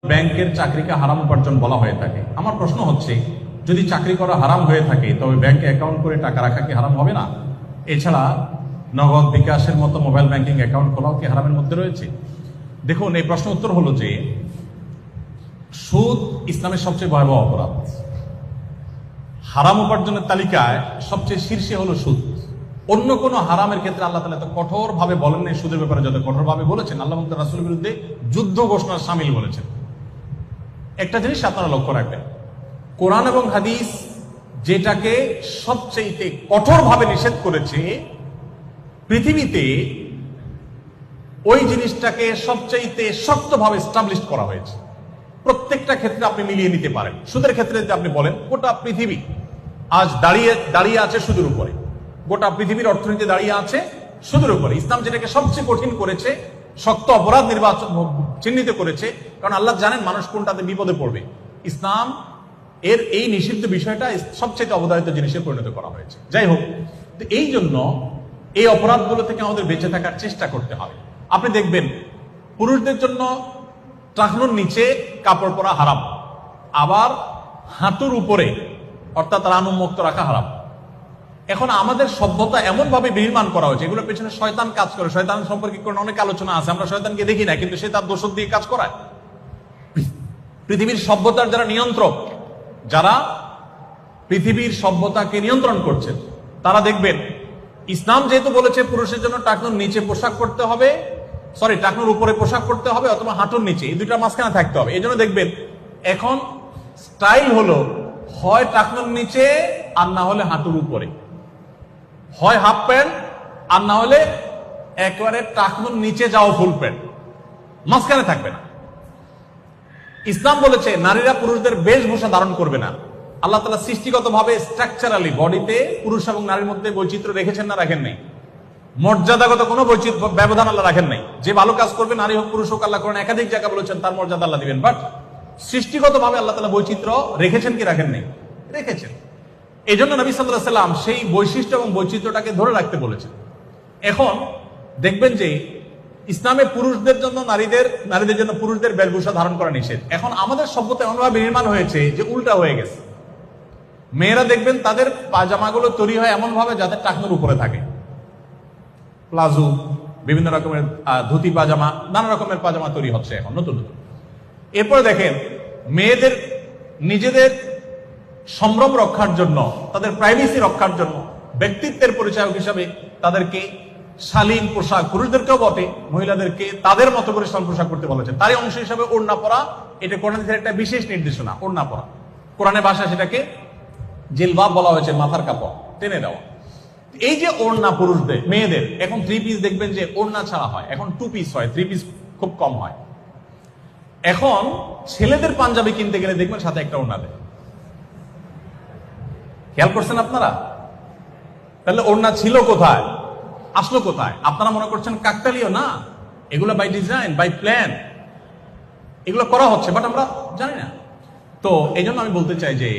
ব্যাংকের চাকরিকে হারাম উপার্জন বলা হয়ে থাকে। আমার প্রশ্ন হচ্ছে, যদি চাকরি করা হারাম হয়ে থাকে তবে ব্যাংকে অ্যাকাউন্ট করে টাকা রাখা কি হারাম হবে না? এছাড়া নগদ বিকাশের মতো মোবাইল ব্যাংকিং অ্যাকাউন্ট খোলাও কি হারামের মধ্যে রয়েছে? দেখুন, এই প্রশ্ন উত্তর হলো যে সুদ ইসলামের সবচেয়ে ভয়াবহ অপরাধ। হারাম উপার্জনের তালিকায় সবচেয়ে শীর্ষে হলো সুদ। অন্য কোন হারামের ক্ষেত্রে আল্লাহ তাআলা এত কঠোর ভাবে বলেন নাই, সুদের ব্যাপারে যত কঠোর ভাবে বলেছেন। আল্লাহ এবং তার রাসূলের বিরুদ্ধে যুদ্ধ ঘোষণার শামিল বলেছেন। একটা জিনিস আপনারা লক্ষ্য রাখবেন, কোরআন এবং হাদিস যেটাকে সবচেয়ে কঠোর ভাবে নিষেধ করেছে, পৃথিবীতে ওই জিনিসটাকে সবচেয়ে শক্তভাবে এস্টাবলিশ করা হয়েছে। প্রত্যেকটা ক্ষেত্রে আপনি মিলিয়ে নিতে পারেন। সুদের ক্ষেত্রে যদি আপনি বলেন, গোটা পৃথিবী আজ দাঁড়িয়ে আছে সুদের উপরে। গোটা পৃথিবীর অর্থনীতি দাঁড়িয়ে আছে সুদের উপরে। ইসলাম যেটাকে সবচেয়ে কঠিন করেছে, শক্ত অপরাধ চিহ্নিত করেছে, কারণ আল্লাহ জানেন মানুষ কোনটাতে বিপদে পড়বে। ইসলাম এর এই নিষিদ্ধ বিষয়টা সবচেয়ে অবধারিত জিনিসে পরিণত করা হয়েছে। যাই হোক, এই জন্য এই অপরাধগুলো থেকে আমাদের বেঁচে থাকার চেষ্টা করতে হবে। আপনি দেখবেন, পুরুষদের জন্য টাকনুর নিচে কাপড় পরা হারাম, আবার হাঁটুর উপরে অর্থাৎ রান উন্মুক্ত রাখা হারাম। এখন আমাদের সভ্যতা এমন ভাবে নির্মাণ করা হয়েছে, এগুলোর পেছনে শয়তান কাজ করে। শয়তান সম্পর্কে অনেক আলোচনা আছে, আমরা শয়তানকে দেখি না, কিন্তু সে তার দোষর দিয়ে কাজ করায়। পৃথিবীর সভ্যতার যারা নিয়ন্ত্রক, যারা পৃথিবীর সভ্যতাকে নিয়ন্ত্রণ করছেন, তারা দেখবেন ইসলাম যেহেতু বলেছে পুরুষের জন্য টাকনুর নিচে পোশাক পরতে হবে, টাকনুর উপরে পোশাক পরতে হবে অথবা হাঁটুর নিচে, এই দুইটা মাঝখানে থাকতে হবে। এই জন্য দেখবেন এখন স্টাইল হলো হয় টাকনুর নিচে আর না হলে হাঁটুর উপরে, হয় হাফ প্যান্ট আর না হলে একেবারে টাকনুর নিচে যাও ফুল প্যান্ট, মাঝখানে থাকবে না। ইসলাম বলেছে নারীরা পুরুষদের বেশভূষা ধারণ করবে না। আল্লাহ তাআলা সৃষ্টিগতভাবে স্ট্রাকচারালি বডিতে পুরুষ এবং নারীর মধ্যে বৈচিত্র্য রেখেছেন না রাখেন নাই? মর্যাদাগত কোনো বৈচিত্র্য ব্যবধান আল্লাহ রাখেন নাই। যে ভালো কাজ করবে, নারী হোক পুরুষ হোক, আল্লাহ কোরআনে একাধিক জায়গা বলেছেন তার মর্যাদা আল্লাহ দিবেন। বাট সৃষ্টিগতভাবে আল্লাহ তাআলা বৈচিত্র্য রেখেছেন কি রাখেন নাই? রেখেছেন। এই জন্য নবী সাল্লাল্লাহু আলাইহি ওয়াসাল্লাম সেই বৈশিষ্ট্য এবং বৈচিত্র্যটাকে ধরে রাখতে বলেছেন। এখন দেখবেন যে ইসলামে পুরুষদের জন্য নারীদের জন্য পুরুষদের বেশভূষা ধারণ করা নিষেধ। এখন আমাদের সভ্যতা এমনভাবে নির্মাণ হয়েছে যে উল্টা হয়ে গেছে। মেয়েরা দেখবেন তাদের পাজামাগুলো তৈরি হয় এমন ভাবে যাতে টাকনুর উপরে থাকে, প্লাজো, বিভিন্ন রকমের ধুতি পাজামা, নানা রকমের পাজামা তৈরি হচ্ছে এখন নতুন নতুন। এরপরে দেখেন মেয়েদের নিজেদের সম্ভ্রম রক্ষার জন্য, তাদের প্রাইভেসি রক্ষার জন্য, ব্যক্তিত্বের পরিচয় হিসাবে তাদেরকে শালীন পোশাক, পুরুষদেরকেও বটে মহিলাদেরকে তাদের মতো করে শালীন পোশাক করতে বলেছে। তারই অংশ হিসাবে ওড়না পরা, এটা কোরআনের একটা বিশেষ নির্দেশনা। ওড়না পরা, কোরআনের ভাষায় সেটাকে জিলবাব বলা হয়েছে, মাথার কাপড় টেনে দেওয়া। এই যে ওড়না পুরুষদের, মেয়েদের এখন 3 পিস দেখবেন যে ওড়না ছাড়া হয়, এখন 2 পিস হয়, 3 পিস খুব কম হয়। এখন ছেলেদের পাঞ্জাবি কিনতে গেলে দেখবেন সাথে একটা ওড়না দেয়। খেয়াল করছেন আপনারা? তাহলে ওড়না ছিল কোথায়, আসলো কোথায়? আপনারা মনে করছেন কাকতালীয়? না, এগুলো বাই ডিজাইন, বাই প্ল্যান, এগুলো করা হচ্ছে, বাট আমরা জানি না। তো এই জন্য আমি বলতে চাই যে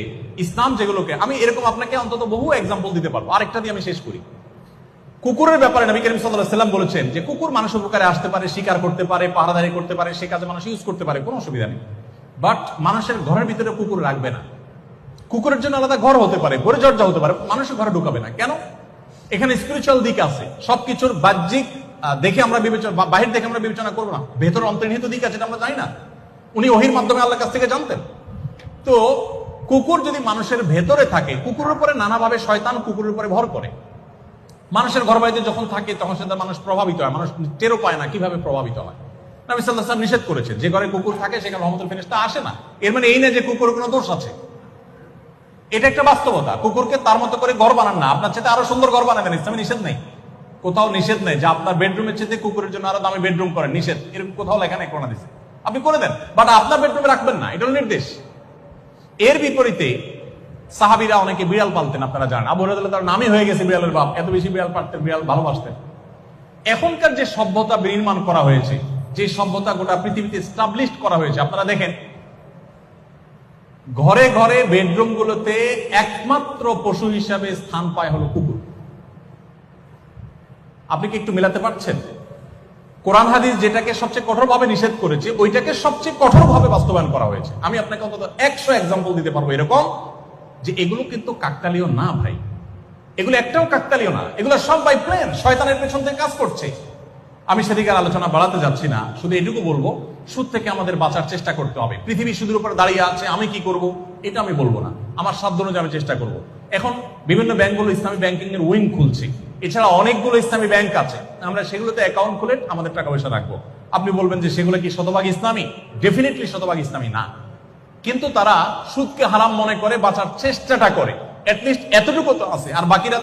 ইসলাম যেগুলোকে, আমি এরকম আপনাকে অন্তত বহু এক্সাম্পল দিতে পারবো। আরেকটা দিয়ে আমি শেষ করি। কুকুরের ব্যাপারে নবী করিম সাল্লাল্লাহু আলাইহি ওয়াসাল্লাম বলেছেন যে কুকুর মানুষের উপকারে আসতে পারে, শিকার করতে পারে, পাহারাদারি করতে পারে, সে কাজে মানুষ ইউজ করতে পারে, কোনো অসুবিধা নেই। বাট মানুষের ঘরের ভিতরে কুকুর রাখবে না। কুকুরের জন্য আলাদা ঘর হতে পারে, পরিচর্যা হতে পারে, মানুষের ঘরে ঢুকাবে না। কেন? এখানে স্পিরিচুয়াল দিক আছে। সবকিছুর বাহ্যিক দেখে আমরা বিবেচনা, বাহির দেখে আমরা বিবেচনা করবো না, ভেতর অন্তর্নিহিত দিক আছে, আমরা জানি না। উনি ওহীর মাধ্যমে আল্লাহর কাছ থেকে জানতেন। তো কুকুর যদি মানুষের ভেতরে থাকে, কুকুরের উপরে নানাভাবে শয়তান কুকুরের উপরে ভর করে। মানুষের ঘর বাড়িতে যখন থাকে তখন সেটা মানুষ প্রভাবিত হয়, মানুষ টেরও পায় না কিভাবে প্রভাবিত হয়। নবী সাল্লাল্লাহু আলাইহি ওয়াসাল্লাম নিষেধ করেছেন, যে ঘরে কুকুর থাকে সেখানে রহমতুল ফেরেশতা আসে না। এর মানে এই না যে কুকুরের কোনো দোষ আছে, এটা একটা বাস্তবতা। কুকুরকে তার মতো করে ঘর বানান না, আপনার চেয়ে আরো সুন্দর ঘর বানাবেন। ইসলামে নিষেধ নেই, কোথাও নিষেধ নেই যে আপনার বেডরুমের চেয়ে কুকুরের জন্য আরো দামি বেডরুম করেন, নিষেধ এরকম কোথাও লেখা নেই। কোরআন হাদিসে আপনি করে দেন, বাট আপনার বেডরুমে রাখবেন না, এটা নির্দেশ। এর বিপরীতে সাহাবীরা অনেকে বিড়াল পালতেন, আপনারা জানেন। আবু হুরায়রা তার নামই হয়ে গেছে বিড়ালের বাপ, এত বেশি বিড়াল পালতেন, বিড়াল ভালোবাসতেন। এখনকার যে সভ্যতা নির্মাণ করা হয়েছে, যে সভ্যতা গোটা পৃথিবীতে এস্টাবলিশড করা হয়েছে, আপনারা দেখেন ঘরে ঘরে বেডরুম গুলোতে একমাত্র পশু হিসাবে স্থান পায় হলো কুকুর। আপনি কি একটু মেলাতে পারছেন? কোরআন হাদিস যেটাকে সবচেয়ে কঠোরভাবে নিষেধ করেছে ওইটাকে সবচেয়ে কঠোরভাবে বাস্তবায়ন করা হয়েছে। আমি আপনাকে অন্তত 100 এক্সাম্পল দিতে পারবো এরকম, যে এগুলো কিন্তু কাকতালীয় না ভাই, এগুলো একটাও কাকতালীয় না, এগুলো সব বাই প্ল্যান, শয়তানের পেছন থেকে কাজ করছে। আমি সেদিকে আলোচনা বাড়াতে যাচ্ছি না, শুধু এটুকু বলবো সুদ থেকে আমাদের বাঁচার চেষ্টা করতে হবে। পৃথিবী সুদের উপর দাঁড়িয়ে আছে, আমি কি করব এটা আমি বলবো না, আমার সাধ্য অনুযায়ী আমি চেষ্টা করব। এখন বিভিন্ন ব্যাংকগুলো ইসলামী ব্যাংকিং এর উইং খুলছে, এছাড়া অনেকগুলো ইসলামী ব্যাংক আছে, আমরা সেগুলোতে অ্যাকাউন্ট খুলে আমাদের টাকা পয়সা রাখবো। আপনি বলবেন যে সেগুলো কি শতভাগ ইসলামী? ডেফিনেটলি শতভাগ ইসলামী না, কিন্তু তারা সুদকে হারাম মনে করে বাঁচার চেষ্টাটা করে, এটলিস্ট এতটুকু তো আছে। আর বাকিরা